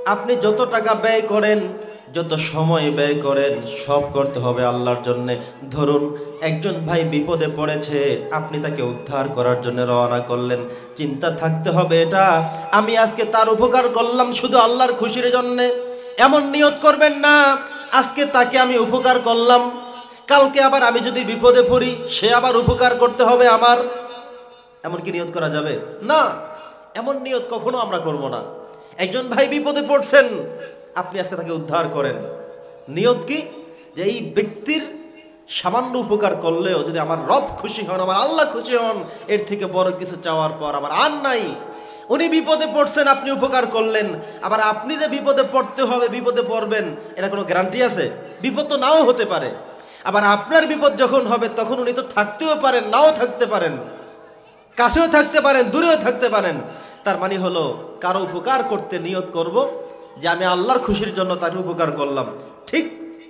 আপনি যত টাকা ব্যয় করেন, যত সময় ব্যয় করেন, সব করতে হবে আল্লাহর জন্য। ধরুন একজন ভাই বিপদে পড়েছে, আপনি তাকে উদ্ধার করার জন্য রওনা করলেন। চিন্তা থাকতে হবে এটা আমি আজকে তার উপকার করলাম শুধু আল্লাহর খুশির জন্য। এমন নিয়ত করবেন না আজকে তাকে আমি উপকার করলাম, কালকে আবার আমি যদি বিপদে পড়ি সে আবার উপকার করতে হবে আমার। এমন কি নিয়ত করা যাবে? না, এমন নিয়ত কখনো আমরা করব না। একজন ভাই বিপদে পড়ছেন, আপনি আজকে তাকে উদ্ধার করেন। নিয়ত কি? যে এই ব্যক্তির সামান্য উপকার করলেও যদি আমার রব খুশি হন, আমার আল্লাহ খুশি হন, এর থেকে বড় কিছু চাওয়ার পর আমার আর নাই। উনি বিপদে পড়ছেন, আপনি উপকার করলেন। আবার আপনি যে বিপদে পড়তে হবে, বিপদে পড়বেন, এটা কোনো গ্যারান্টি আছে? বিপদ তো নাও হতে পারে। আবার আপনার বিপদ যখন হবে তখন উনি তো থাকতেও পারেন, নাও থাকতে পারেন, কাছেও থাকতে পারেন, দূরেও থাকতে পারেন। তার মানে হলো কারো উপকার করতে নিয়ত করব যে আমি আল্লাহর খুশির জন্য তার উপকার করলাম। ঠিক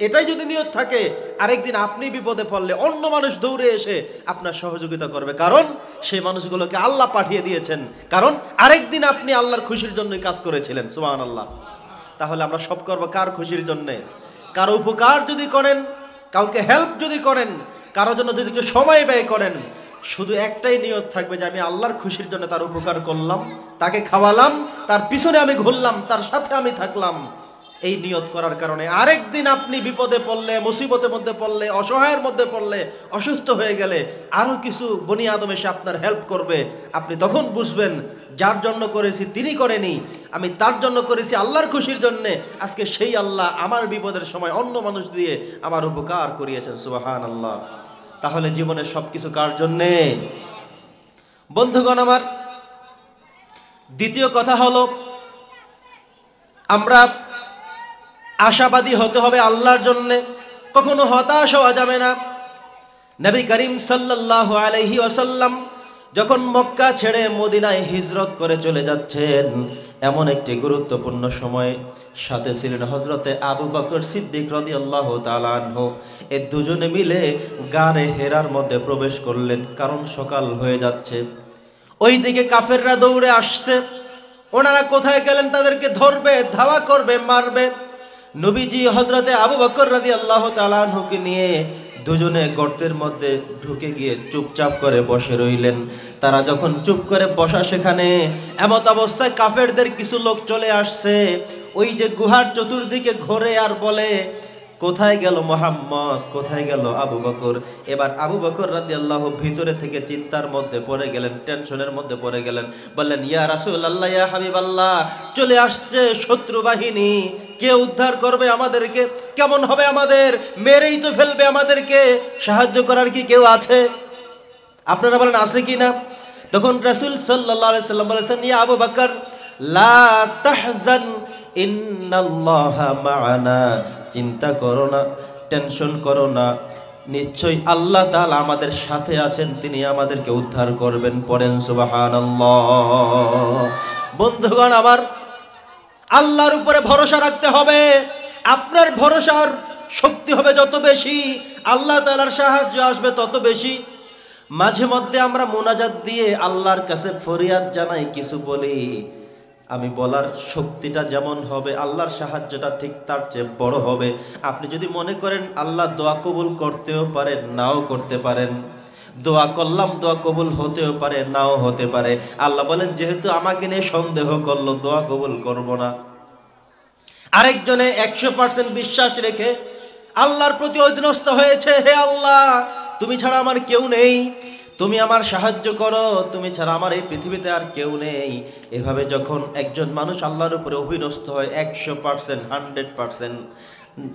এটাই যদি নিয়ত থাকে, আরেকদিন আপনি বিপদে পড়লে অন্য মানুষ দৌড়ে এসে আপনার সহযোগিতা করবে, কারণ সেই মানুষগুলোকে আল্লাহ পাঠিয়ে দিয়েছেন, কারণ আরেকদিন আপনি আল্লাহর খুশির জন্যই কাজ করেছিলেন। সুবহানাল্লাহ। তাহলে আমরা সব করব কার খুশির জন্যে? কারো উপকার যদি করেন, কাউকে হেল্প যদি করেন, কারো জন্য যদি একটু সময় ব্যয় করেন, শুধু একটাই নিয়ত থাকবে যে আমি আল্লাহর খুশির জন্য তার উপকার করলাম, তাকে খাওয়ালাম, তার পিছনে আমি ঘুরলাম, তার সাথে আমি থাকলাম। এই নিয়ত করার কারণে আরেকদিন আপনি বিপদে পড়লে, মুসিবতের মধ্যে পড়লে, অসহায়ের মধ্যে পড়লে, অসুস্থ হয়ে গেলে আরও কিছু বনি আদম এসে আপনার হেল্প করবে। আপনি তখন বুঝবেন যার জন্য করেছি তিনি করেনি, আমি তার জন্য করেছি আল্লাহর খুশির জন্যে। আজকে সেই আল্লাহ আমার বিপদের সময় অন্য মানুষ দিয়ে আমার উপকার করিয়েছেন। সুবহানাল্লাহ। তাহলে জীবনের সব কিছু কার জন্যে? বন্ধুগণ আমার, দ্বিতীয় কথা হলো আমরা আশাবাদী হতে হবে আল্লাহর জন্যে, কখনো হতাশ হওয়া যাবে না। নবী করিম সাল্লাল্লাহু আলাইহি ওয়াসাল্লাম যখন মক্কা ছেড়ে মদিনায় হিজরত করে চলে যাচ্ছেন, এমন একটি গুরুত্বপূর্ণ সময়, সাথে ছিলেন হযরতে আবু বকর সিদ্দিক রাদিয়াল্লাহু তাআলা আনহু। এই দুজনে মিলে গারে হেরার মধ্যে প্রবেশ করলেন, কারণ সকাল হয়ে যাচ্ছে। ওইদিকে কাফেররা দৌড়ে আসছে, ওনারা কোথায় গেলেন তাদেরকে ধরবে, ধাওয়া করবে, মারবে। নবীজি হযরতে আবু বকর রাদিয়াল্লাহু তাআলা আনহুকে নিয়ে দুজনে গর্তের মধ্যে ঢুকে গিয়ে চুপচাপ করে বসে রইলেন। তারা যখন চুপ করে বসা, সেখানে এমত অবস্থায় কাফেরদের কিছু লোক চলে আসছে। ওই যে গুহার চতুর্দিকে ঘোরে আর বলে, কোথায় গেল মুহাম্মদ, কোথায় গেল আবু বকর? এবার আবু বকর রাদিয়াল্লাহু ভিতরে থেকে চিন্তার মধ্যে পড়ে গেলেন, টেনশনের মধ্যে পড়ে গেলেন। বললেন, ইয়া রাসূলুল্লাহ, ইয়া হাবিবাল্লাহ, চলে আসছে শত্রু বাহিনী, কে উদ্ধার করবে আমাদেরকে? কেমন হবে আমাদের? মেরেই তো ফেলবে আমাদেরকে। সাহায্য করার কি কেউ আছে? আপনারা বলেন আছে কি না? তখন রাসূল সাল্লাল্লাহু আলাইহি সাল্লাম বলেছেন, ইয়া আবু বকর, লা তাহজান ইন্নাল্লাহা মা'ানা, চিন্তা করো না, টেনশন করো না, নিশ্চয়ই আল্লাহ তাআলা আমাদের সাথে আছেন, তিনি আমাদেরকে উদ্ধার করবেন। পড়েন সুবহানাল্লাহ। বন্ধুগণ আমার, আল্লাহর উপরে ভরসা রাখতে হবে। আপনার ভরসার শক্তি হবে যত বেশি, আল্লাহ তাআলার সাহায্য আসবে তত বেশি। মাঝে মধ্যে আমরা মুনাজাত দিয়ে আল্লাহর কাছে ফরিয়াদ জানাই, কিছু বলি, আমি বলার শক্তিটা যেমন হবে আল্লাহর সাহায্যটা ঠিক তার চেয়ে বড় হবে। আপনি যদি মনে করেন আল্লাহ দোয়া কবুল করতেও পারেন, নাও করতে পারেন। দোয়া করলাম, দোয়া কবুল হতেও পারে, নাও হতে পারে। আল্লাহ বলেন, যেহেতু আমাকে নিয়ে সন্দেহ করলো, দোয়া কবুল করব না। আরেকজনে 100% বিশ্বাস রেখে আল্লাহর প্রতি অধীনস্থ হয়েছে, হে আল্লাহ, তুমি ছাড়া আমার কেউ নেই, তুমি আমার সাহায্য করো, তুমি ছাড়া আমার এই পৃথিবীতে আর কেউ নেই। এভাবে যখন একজন মানুষ আল্লাহর উপরে অধীনস্থ হয় 100%, 100%,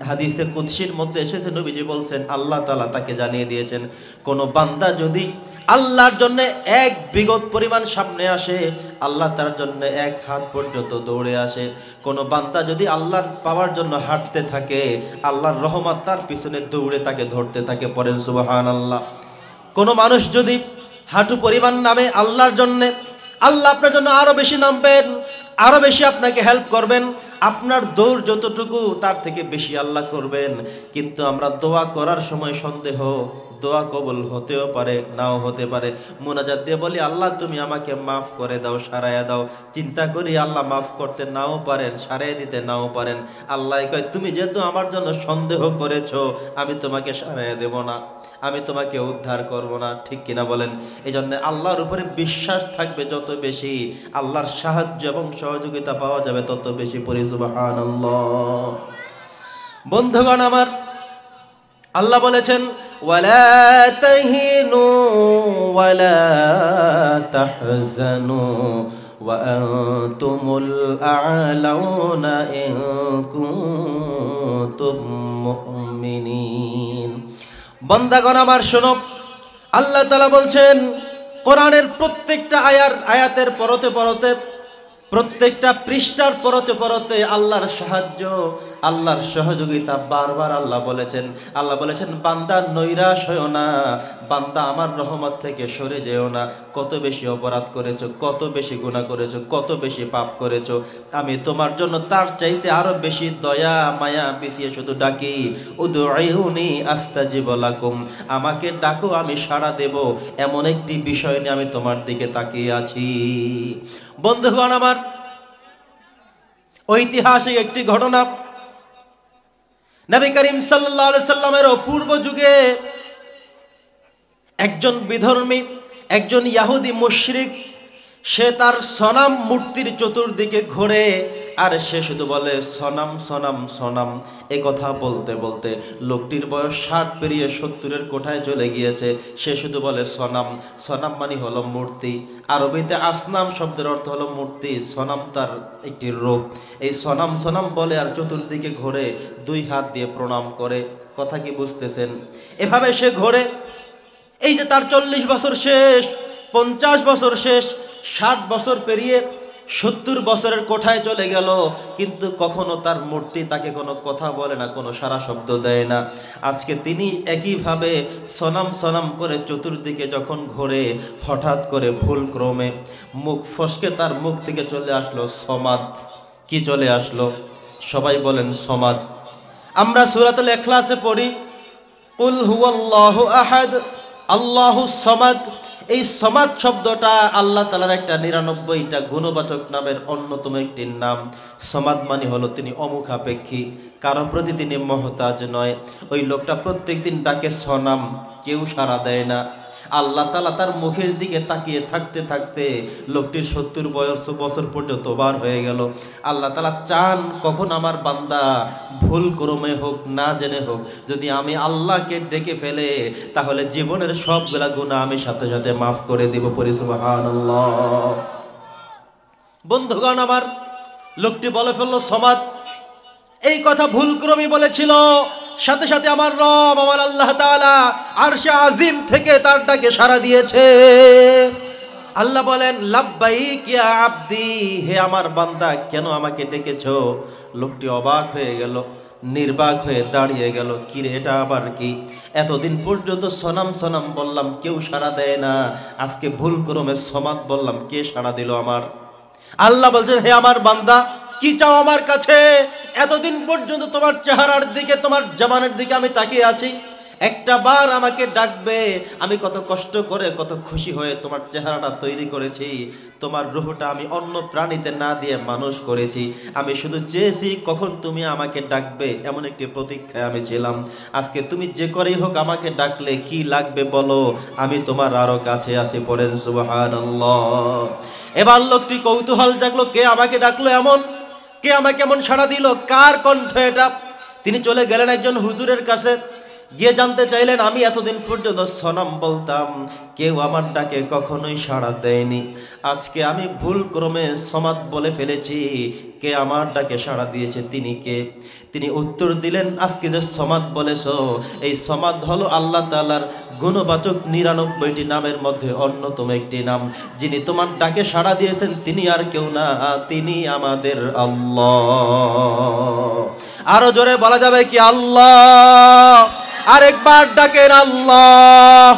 হাদিসে কুদসির মধ্যে এসেছে, নবীজি বলছেন, আল্লাহ তাআলা তাকে জানিয়ে দিয়েছেন, কোন বান্দা যদি আল্লাহর জন্য এক বিগত পরিমাণ সামনে আসে, আল্লাহ তার জন্য এক হাত পর্যন্ত দৌড়ে আসে। কোন বান্দা যদি আল্লাহর পাওয়ার জন্য হাঁটতে থাকে, আল্লাহর রহমত তার পিছনে দৌড়ে তাকে ধরতে থাকে। পড়েন সুবহানাল্লাহ। কোন মানুষ যদি হাঁটু পরিমাণ নামে আল্লাহর জন্য, আল্লাহ আপনার জন্য আরো বেশি নামবেন, আরো বেশি আপনাকে হেল্প করবেন। আপনার দৌড় যতটুকু তার থেকে বেশি আল্লাহ করবেন। কিন্তু আমরা দোয়া করার সময় সন্দেহ, দোয়া কবুল হতেও পারে নাও হতে পারে। মুনাজাত দিয়ে বলি আল্লাহ তুমি আমাকে মাফ করে দাও, সারাইয়া দাও। চিন্তা করি আল্লাহ মাফ করতে নাও পারেন, সারাই দিতে নাও পারেন। আল্লাহ কয় তুমি যেহেতু আমার জন্য সন্দেহ করেছো, আমি তোমাকে সারাইয়া দেব না, আমি তোমাকে উদ্ধার করব না। ঠিক কিনা বলেন? এই জন্য আল্লাহর উপরে বিশ্বাস থাকবে যত বেশি, আল্লাহর সাহায্য এবং সহযোগিতা পাওয়া যাবে তত বেশি। পড়ি সুবহানাল্লাহ। বন্ধুগণ আমার, আল্লাহ বলেছেন ওয়ালা তাহিনু ওয়ালা তাহজানু ওয়া আনতুমুল আ'লাউনা ইন কুনতুম মুমিনিন। বান্দাগণ আমার শোনো, আল্লাহ তাআলা বলছেন কোরআনের প্রত্যেকটা আয়াতের পরতে পরতে, প্রত্যেকটা পৃষ্ঠার পরতে পরতে আল্লাহর সাহায্য, আল্লাহর সহযোগিতা বারবার আল্লাহ বলেছেন। আল্লাহ বলেছেন বান্দা নৈরাশ হয়ো না, বান্দা আমার রহমত থেকে সরে যেও না। কত বেশি অপরাধ করেছো, কত বেশি গুনাহ করেছো, কত বেশি পাপ করেছো, আমি তোমার জন্য তার চাইতে আরো বেশি দয়া মায়া বিছিয়ে শুধু ডাকি উদউনি আস্তাজিব লাকুম, আমাকে ডাকো আমি সাড়া দেব। এমন একটি বিষয় নিয়ে আমি তোমার দিকে তাকিয়ে আছি। বন্ধুগণ আমার, ঐতিহাসিক একটি ঘটনা। নবী করিম সাল্লাল্লাহু আলাইহি সাল্লামের পূর্ব যুগে একজন বিধর্মী, একজন ইহুদি মুশরিক, সে তার সনাম মূর্তির চতুর্দিকে ঘোরে আর সে শুধু বলে সনাম সনাম সনাম। এ কথা বলতে বলতে লোকটির বয়স 60 পেরিয়ে 70-এর কোঠায় চলে গিয়েছে। সে শুধু বলে সনাম। সনাম মানে হলো মূর্তি। আরবিতে আসনাম শব্দের অর্থ হলো মূর্তি, সনাম তার একটি রূপ। এই সনাম সনাম বলে আর চতুর্দিকে ঘোরে, 2 হাত দিয়ে প্রণাম করে। কথা কি বুঝতেছেন? এভাবে সে ঘোরে। এই যে তার 40 বছর শেষ, 50 বছর শেষ, 60 বছর পেরিয়ে 70 বছরের কোঠায় চলে গেল, কিন্তু কখনো তার মূর্তি তাকে কোনো কথা বলে না, কোনো সারা শব্দ দেয় না। আজকে তিনি একইভাবে সনাম সনাম করে চতুর্দিকে যখন ঘোরে, হঠাৎ করে ভুল ক্রমে মুখ ফসকে তার মুখ থেকে চলে আসলো সমাদ। কি চলে আসলো? সবাই বলেন সমাদ। আমরা সূরাতুল ইখলাসে পড়ি কুল হুয়াল্লাহু আহাদ আল্লাহুস সামাদ। এই সমাদ শব্দটা আল্লাহ তাআলার একটা 99টা গুণবাচক নামের অন্যতম একটি নাম। সমাদ মানে হলো তিনি অমুখাপেক্ষী, কারো প্রতি তিনি মহতাজ নয়। ওই লোকটা প্রত্যেকদিন ডাকে সনাম, কেউ সাড়া দেয় না। আল্লাহ তাআলা তার মুখের দিকে তাকিয়ে থাকতে থাকতে লোকটির 70 বছর পর্যন্ত বার হয়ে গেল। আল্লাহ তাআলা চান কখন আমার বান্দা ভুল ক্রমে হোক না জেনে হোক, যদি আমি আল্লাহকে ডেকে ফেলে তাহলে জীবনের সবগুলা গুনাহ আমি সাথে সাথে মাফ করে দিব। পড়ি সুবহানাল্লাহ। বন্ধুগণ আমার, লোকটি বলে ফেললো সমাদ। এই কথা ভুল ক্রমে বলেছিল, সাথে সাথে আমার রব, আমার আল্লাহ তাআলা আরশে আজিম থেকে তার ডাকে সাড়া দিয়েছে। আল্লাহ বলেন লাব্বাইক ইয়া আব্দি, হে আমার বান্দা কেন আমাকে ডেকেছো? লোকটি অবাক হয়ে গেল, নির্বাক হয়ে দাঁড়িয়ে গেল। কি রে, এটা আবার কি? এতদিন পর্যন্ত সনাম সনাম বললাম, কেউ সাড়া দেয় না, আজকে ভুল ক্রমে সমাদ বললাম, কে সাড়া দিল আমার? আল্লাহ বলছেন হে আমার বান্দা, কি চাও আমার কাছে? এতদিন পর্যন্ত তোমার চেহারার দিকে, তোমার জবানের দিকে আমি তাকিয়ে আছি, একটা বার আমাকে ডাকবে। আমি কত কষ্ট করে, কত খুশি হয়ে তোমার চেহারাটা তৈরি করেছি, তোমার রূহটা আমি অন্য প্রাণীতে না দিয়ে মানুষ করেছি। আমি শুধু চেয়েছি কখন তুমি আমাকে ডাকবে, এমন একটি প্রতীক্ষায় আমি ছিলাম। আজকে তুমি যে করেই হোক আমাকে ডাকলে, কি লাগবে বলো, আমি তোমার আরো কাছে আসি। পড়েন সুবহানাল্লাহ। এবার লোকটি কৌতূহল জাগলো, কে আমাকে ডাকলো এমন, কে আমাকে এমন সাড়া দিল, কার কণ্ঠ এটা? তিনি চলে গেলেন একজন হুজুরের কাছে, গিয়ে জানতে চাইলেন আমি এতদিন পর্যন্ত সনাম বলতাম, কেউ আমার ডাকে কখনোই সাড়া দেয়নি, আজকে আমি ভুল ক্রমে সমাদ বলে ফেলেছি, কে আমার ডাকে সাড়া দিয়েছে, তিনি কে? তিনি উত্তর দিলেন, আজকে যে সমাদ বলেছো, এই সমাদ হলো আল্লাহ তাআলার গুণবাচক 99টি নামের মধ্যে অন্যতম একটি নাম। যিনি তোমার ডাকে সাড়া দিয়েছেন তিনি আর কেউ না, তিনি আমাদের আল্লাহ। আরো জোরে বলা যাবে কি আল্লাহ? আরেকবার ডাকেন আল্লাহ।